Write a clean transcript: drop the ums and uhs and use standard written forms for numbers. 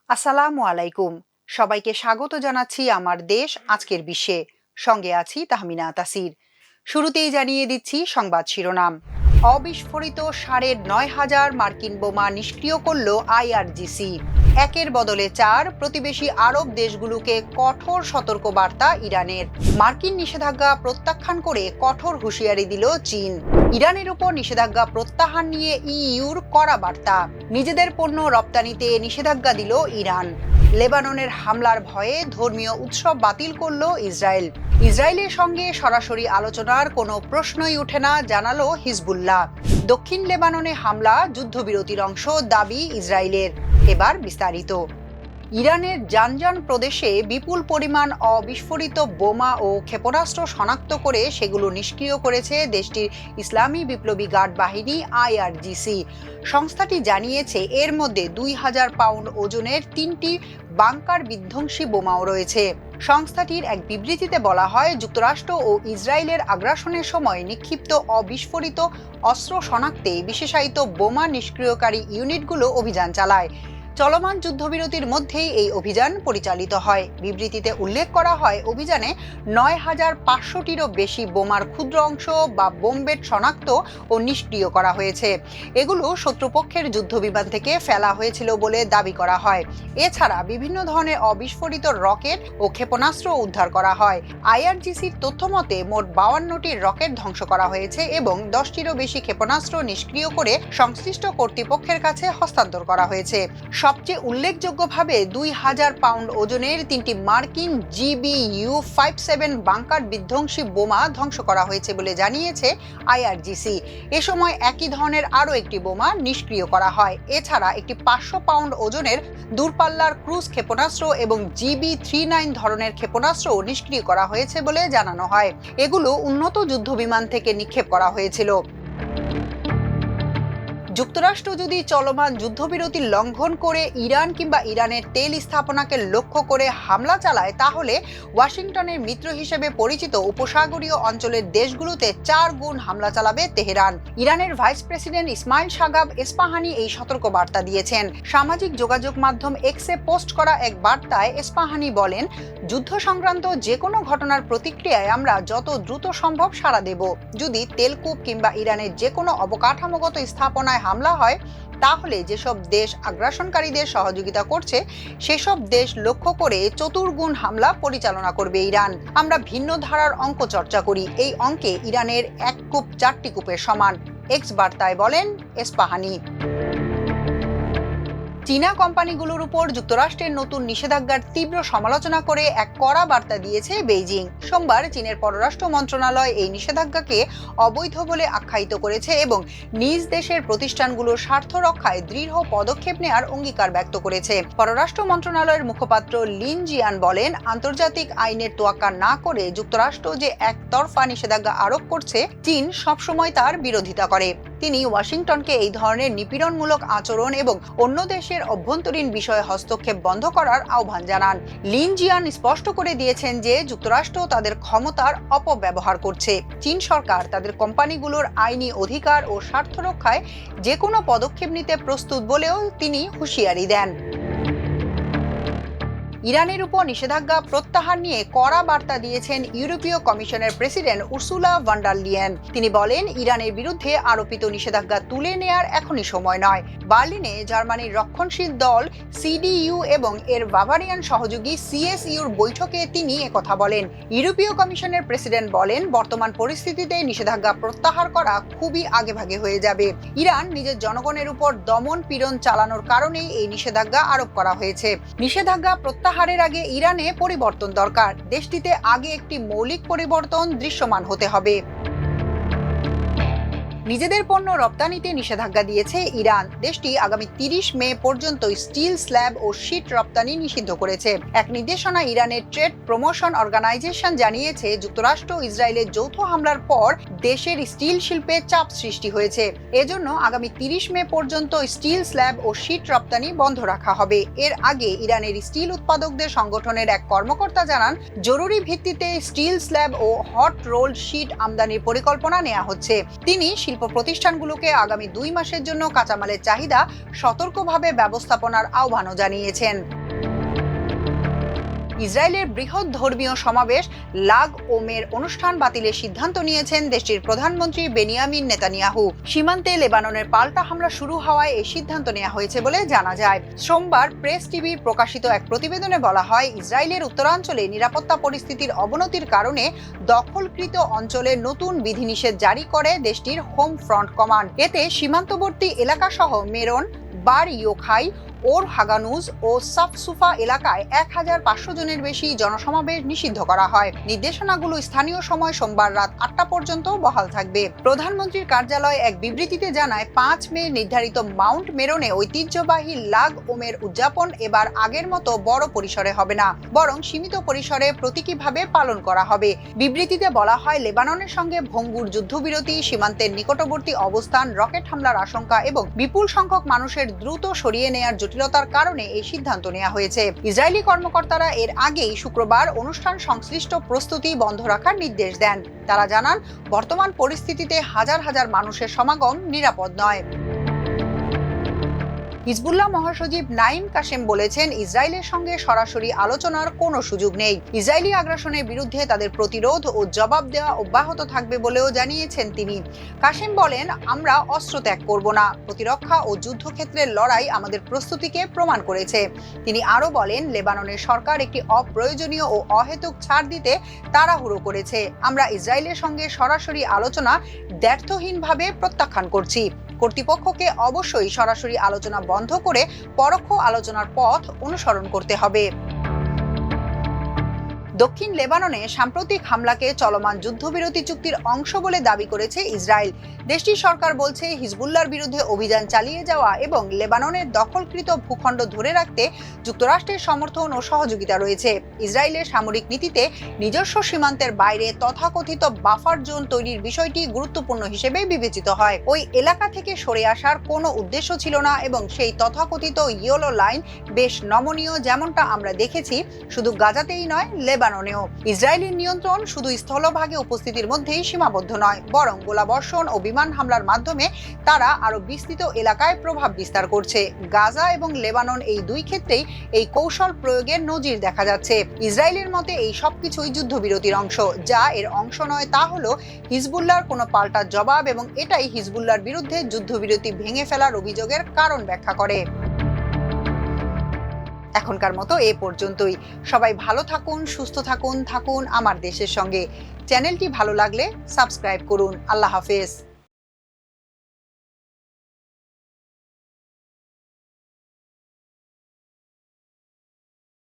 আসসালামু আলাইকুম। সবাইকে স্বাগত জানাচ্ছি আমার দেশ আজকের বিশ্বে। সঙ্গে আছি তাহমিনা তাসির। শুরুতেই জানিয়ে দিচ্ছি সংবাদ শিরোনাম। অবিস্ফোরিত ৯,৫০০ মার্কিন বোমা নিষ্ক্রিয় করল আইআরজিসি। একের বদলে ৪, প্রতিবেশী আরব দেশগুলোকে কঠোর সতর্কবার্তা ইরানের। মার্কিন নিষেধাজ্ঞা প্রত্যাখ্যান করে কঠোর হুঁশিয়ারি দিল চীন। ইরানের উপর নিষেধাজ্ঞা প্রত্যাহার নিয়ে ইইউর কড়া বার্তা। নিজেদের পণ্য রপ্তানিতে নিষেধাজ্ঞা দিল ইরান। লেবাননের হামলার ভয়ে ধর্মীয় উৎসব বাতিল করল ইসরায়েল। ইসরায়েলের সঙ্গে সরাসরি আলোচনার কোনো প্রশ্নই ওঠে না, জানালো হিজবুল্লাহ। দক্ষিণ লেবাননে হামলা যুদ্ধবিরতির অংশ, দাবি ইসরায়েলের। এবার বিস্তারিত। ইরানের জানজান প্রদেশে বিপুল পরিমাণ অবিস্ফোরিত বোমা ও ক্ষেপণাস্ত্র শনাক্ত করে সেগুলো নিষ্ক্রিয় করেছে দেশটির ইসলামী বিপ্লবী গার্ড বাহিনী আইআরজিসি। সংস্থাটি জানিয়েছে এর মধ্যে ২,০০০ পাউন্ড ওজনের ৩টি বাংকার বিধ্বংসী বোমাও রয়েছে। সংস্থাটির এক বিবৃতিতে বলা হয়, যুক্তরাষ্ট্র ও ইসরায়েলের আগ্রাসনের সময় নিক্ষিপ্ত অবিস্ফোরিত অস্ত্র শনাক্তে বিশেষায়িত বোমা নিষ্ক্রিয়কারী ইউনিটগুলো অভিযান চালায়। চলমান যুদ্ধবিরতির মধ্যেই এই অভিযান পরিচালিত হয়। বিবৃতিতে উল্লেখ করা হয়, অভিযানে ৯,৫০০টিরও বেশি বোমার ক্ষুদ্র অংশ বা বোমবেট শনাক্ত ও নিষ্ক্রিয় করা হয়েছে। এগুলো শত্রুপক্ষের যুদ্ধবিমান থেকে ফেলা হয়েছিল বলে দাবি করা হয়। এছাড়া বিভিন্ন ধরনের অবিস্ফোরিত রকেট ও ক্ষেপণাস্ত্র উদ্ধার করা হয়। আইআরজিসির তথ্য মতে মোট ৫২টি রকেট ধ্বংস করা হয়েছে এবং 10টিরও বেশি ক্ষেপণাস্ত্র নিষ্ক্রিয় করে সংশ্লিষ্ট কর্তৃপক্ষের কাছে হস্তান্তর করা হয়েছে। সবচেয়ে উল্লেখযোগ্যভাবে ২,০০০ পাউন্ড ওজনের ৩টি মার্কিন GBU-57 বাংকার বিধ্বংসী বোমা ধ্বংস করা হয়েছে বলে জানিয়েছে আইআরজিসি। এ সময় একই ধরনের আরও একটি বোমা নিষ্ক্রিয় করা হয়। এছাড়া একটি ৫০০ পাউন্ড ওজনের দূরপাল্লার ক্রুজ ক্ষেপণাস্ত্র এবং GB-39 ধরনের ক্ষেপণাস্ত্র নিষ্ক্রিয় করা হয়েছে বলে জানানো হয়। এগুলো উন্নত যুদ্ধবিমান থেকে নিক্ষেপ করা হয়েছিল। যুক্তরাষ্ট্র যদি চলমান যুদ্ধবিরতি লঙ্ঘন করে ইরান কিংবা ইরানের তেল স্থাপনাকে লক্ষ্য করে হামলা চালায়, তাহলে ওয়াশিংটনের মিত্র হিসেবে পরিচিত উপসাগরীয় অঞ্চলের দেশগুলোতে ৪ গুণ হামলা চালাবে তেহরান। ইরানের ভাইস প্রেসিডেন্ট ইসমাইল সাগাব এসপাহানি এই সতর্কবার্তা দিয়েছেন। সামাজিক যোগাযোগ মাধ্যম এক্সে পোস্ট করা এক বার্তায় এসপাহানি বলেন, যুদ্ধ সংক্রান্ত যে কোনো ঘটনার প্রতিক্রিয়ায় আমরা যত দ্রুত সম্ভব সাড়া দেব। যদি তেলকূপ কিংবা ইরানের যে কোনো অবকাঠামোগত স্থাপনায় হামলা হয়, তাহলে যেসব দেশ আগ্রাসনকারীদের সহযোগিতা করছে সেসব দেশ লক্ষ্য করে চতুর্গুণ হামলা পরিচালনা করবে ইরান। আমরা ভিন্ন ধারার অঙ্ক চর্চা করি। এই অঙ্কে ইরানের ১ কূপ ৪টি কূপের সমান, এক্স বার্তায় বলেন এসপাহানি। চীনা কোম্পানিগুলোর উপর যুক্তরাষ্ট্রের নতুন নিষেধাজ্ঞার তীব্র সমালোচনা করে এক কড়া বার্তা দিয়েছে বেইজিং। সোমবার চীনের পররাষ্ট্র মন্ত্রণালয় এই নিষেধাজ্ঞাকে অবৈধ বলে আখ্যায়িত করেছে এবং নিজ দেশের প্রতিষ্ঠানগুলোর স্বার্থ রক্ষায় দৃঢ় পদক্ষেপ নেওয়ার অঙ্গীকার ব্যক্ত করেছে। পররাষ্ট্র মন্ত্রণালয়ের মুখপাত্র লিন জিয়ান বলেন, আন্তর্জাতিক আইনের তোয়াক্কা না করে যুক্তরাষ্ট্র যে একতরফা নিষেধাজ্ঞা আরোপ করছে, চীন সবসময় তার বিরোধিতা করে। তিনি ওয়াশিংটনকে এই ধরনের নিপীড়নমূলক আচরণ এবং অন্য দেশের অভ্যন্তরীণ বিষয়ে হস্তক্ষেপ বন্ধ করার আহ্বান জানান। লিন জিয়ান স্পষ্ট করে দিয়েছেন যে যুক্তরাষ্ট্র তাদের ক্ষমতার অপব্যবহার করছে। চীন সরকার তাদের কোম্পানিগুলোর আইনি অধিকার ও স্বার্থ রক্ষায় যে কোনো পদক্ষেপ নিতে প্রস্তুত বলেও তিনি হুঁশিয়ারি দেন। ইরানের উপর নিষেধাজ্ঞা প্রত্যাহার নিয়ে কড়া বার্তা দিয়েছেন ইউরোপীয় কমিশনের president Ursula von der Leyen. তিনি বলেন, ইরানের বিরুদ্ধে আরোপিত নিষেধাজ্ঞা তুলে নেয়ার এখনই সময় নয়। বার্লিনে জার্মানির রক্ষণশীল দল CDU এবং এর বাভারিয়ান সহযোগী CSUর বৈঠকে তিনি একথা বলেন। ইউরোপীয় কমিশনের প্রেসিডেন্ট বলেন, বর্তমান পরিস্থিতিতে নিষেধাজ্ঞা প্রত্যাহার করা খুবই আগেভাগে হয়ে যাবে। ইরান নিজের জনগণের উপর দমন পীড়ন চালানোর কারণেই এই নিষেধাজ্ঞা আরোপ করা হয়েছে। নিষেধাজ্ঞা প্রত্যাহারের আগে ইরানে পরিবর্তন দরকার। দেশটিতে আগে একটি মৌলিক পরিবর্তন দৃশ্যমান হতে হবে। নিজেদের পণ্য রপ্তানিতে নিষেধাজ্ঞা দিয়েছে ইরান। দেশটি আগামী ৩০ মে পর্যন্ত স্টিল স্ল্যাব ও শীট রপ্তানি নিষিদ্ধ করেছে। এক নির্দেশনা ইরানের ট্রেড প্রমোশন অর্গানাইজেশন জানিয়েছে, যুক্তরাষ্ট্র ইসরায়েলের যৌথ হামলার পর দেশের স্টিল শিল্পে চাপ সৃষ্টি হয়েছে। এজন্য আগামী ৩০ মে পর্যন্ত স্টিল স্ল্যাব ও শীট রপ্তানি বন্ধ রাখা হবে। এর আগে ইরানের স্টিল উৎপাদকদের সংগঠনের এক কর্মকর্তা জানান, জরুরি ভিত্তিতে স্টিল স্ল্যাব ও হট রোলড শীট আমদানির পরিকল্পনা নেওয়া হচ্ছে। তিনি প্রতিষ্ঠানগুলোকে আগামী 2 মাসের জন্য কাঁচামালের চাহিদা সতর্কভাবে ব্যবস্থাপনার আহ্বানও জানিয়েছেন। ইসরায়েলের বৃহৎ ধর্মীয় সমাবেশ লাগ ওমের অনুষ্ঠান বাতিলের সিদ্ধান্ত নিয়েছেন দেশটির প্রধানমন্ত্রী বেনিয়ামিন নেতানিয়াহু। সীমান্তে লেবাননের পাল্টা হামলা শুরু হওয়ায় এই সিদ্ধান্ত নেওয়া হয়েছে বলে জানা যায়। সোমবার প্রেস টিভির প্রকাশিত এক প্রতিবেদনে বলা হয়, ইসরায়েলের উত্তরাঞ্চলে নিরাপত্তা পরিস্থিতির অবনতির কারণে দখলকৃত অঞ্চলে নতুন বিধিনিষেধ জারি করে দেশটির হোম ফ্রন্ট কমান্ড। এতে সীমান্তবর্তী এলাকাসহ মেরন, বার ইয়োখাই, ওর হাগানুজ ও সাফসুফা এলাকায় ১৫০০ জনের বেশি জনসমাবেশ নিষিদ্ধ করা হয়। নির্দেশনাগুলো স্থানীয় সময় সোমবার রাত ৮টা পর্যন্ত বহাল থাকবে। প্রধানমন্ত্রীর কার্যালয় এক বিবৃতিতে জানায়, ৫ মে নির্ধারিত মাউন্ট মেরনে ঐতিহ্যবাহী লাগ ওমের উদযাপন এবার আগের মতো বড় পরিসরে হবে না, বরং সীমিত পরিসরে প্রতীকীভাবে পালন করা হবে। বিবৃতিতে বলা হয়, লেবাননের সঙ্গে ভঙ্গুর যুদ্ধবিরতি, সীমান্তের নিকটবর্তী অবস্থান, রকেট হামলার আশঙ্কা এবং বিপুল সংখ্যক মানুষের দ্রুত সরিয়ে নেয়ার জটিলতার কারণে এই সিদ্ধান্ত নেওয়া হয়েছে। ইসরায়েলি কর্মকর্তারা এর আগেই শুক্রবার অনুষ্ঠান সংশ্লিষ্ট প্রস্তুতি বন্ধ রাখার নির্দেশ দেন। তারা জানান, বর্তমান পরিস্থিতিতে হাজার হাজার মানুষের সমাগম নিরাপদ নয়। হিজবুল্লাহ মহাসচিব নাঈম কাশেম বলেছেন, ইসরায়েলের সঙ্গে সরাসরি আলোচনার কোনো সুযোগ নেই। ইসরায়েলি আগ্রাসনের বিরুদ্ধে তাদের প্রতিরোধ ও জবাব দেওয়া অব্যাহত থাকবে বলেও জানিয়েছেন তিনি। কাশেম বলেন, আমরা অস্ত্র ত্যাগ করব না। প্রতিরক্ষা ও যুদ্ধক্ষেত্রের লড়াই আমাদের প্রস্তুতিকে প্রমাণ করেছে। তিনি আরও বলেন, লেবাননের সরকার একটি অপ্রয়োজনীয় ও অহেতুক ছাড় দিতে তাড়াহুড়ো করেছে। আমরা ইসরায়েলের সঙ্গে সরাসরি আলোচনা দ্ব্যর্থহীনভাবে প্রত্যাখ্যান করছি। কর্তৃপক্ষকে অবশ্যই সরাসরি আলোচনা বন্ধ করে পরোক্ষ আলোচনার পথ অনুসরণ করতে হবে। দক্ষিণ লেবাননে সাম্প্রতিক হামলাকে চলমান যুদ্ধবিরতি চুক্তির অংশ বলে দাবি করেছে ইসরায়েল। দেশটির সরকার বলছে, হিজবুল্লাহর বিরুদ্ধে অভিযান চালিয়ে যাওয়া এবং লেবাননের দখলকৃত ভূখণ্ড ধরে রাখতে যুক্তরাষ্ট্রের সমর্থন ও সহযোগিতা রয়েছে। ইসরায়েলের সামরিক নীতিতে নিজস্ব সীমান্তের বাইরে তথাকথিত বাফার জোন তৈরির বিষয়টি গুরুত্বপূর্ণ হিসেবে বিবেচিত হয়। ওই এলাকা থেকে সরে আসার কোনো উদ্দেশ্য ছিল না এবং সেই তথাকথিত ইয়েলো লাইন বেশ নমনীয়, যেমনটা আমরা দেখেছি শুধু গাজাতেই নয়, লেবাননেও। ইসরায়েলের নিয়ন্ত্রণ শুধু স্থলভাগে উপস্থিতির মধ্যেই সীমাবদ্ধ নয়, বরং গোলাবর্ষণ ও বিমান হামলার মাধ্যমে তারা আরো বিস্তৃত এলাকায় প্রভাব বিস্তার করছে। গাজা এবং লেবানন এই দুই ক্ষেত্রেই এই কৌশল প্রয়োগের নজির দেখা যাচ্ছে। ইসরায়েলের মতে এই সবকিছুই যুদ্ধবিরতির অংশ। যা এর অংশ নয় তা হলো হিজবুল্লাহর কোনো পাল্টা জবাব, এবং এটাই হিজবুল্লাহর বিরুদ্ধে যুদ্ধবিরতি ভেঙে ফেলার অভিযোগের কারণ ব্যাখ্যা করে। এখনকার মতো এ পর্যন্তই। সবাই ভালো থাকুন, সুস্থ থাকুন আমার দেশের সঙ্গে। চ্যানেলটি ভালো লাগলে সাবস্ক্রাইব করুন। আল্লাহ হাফেজ।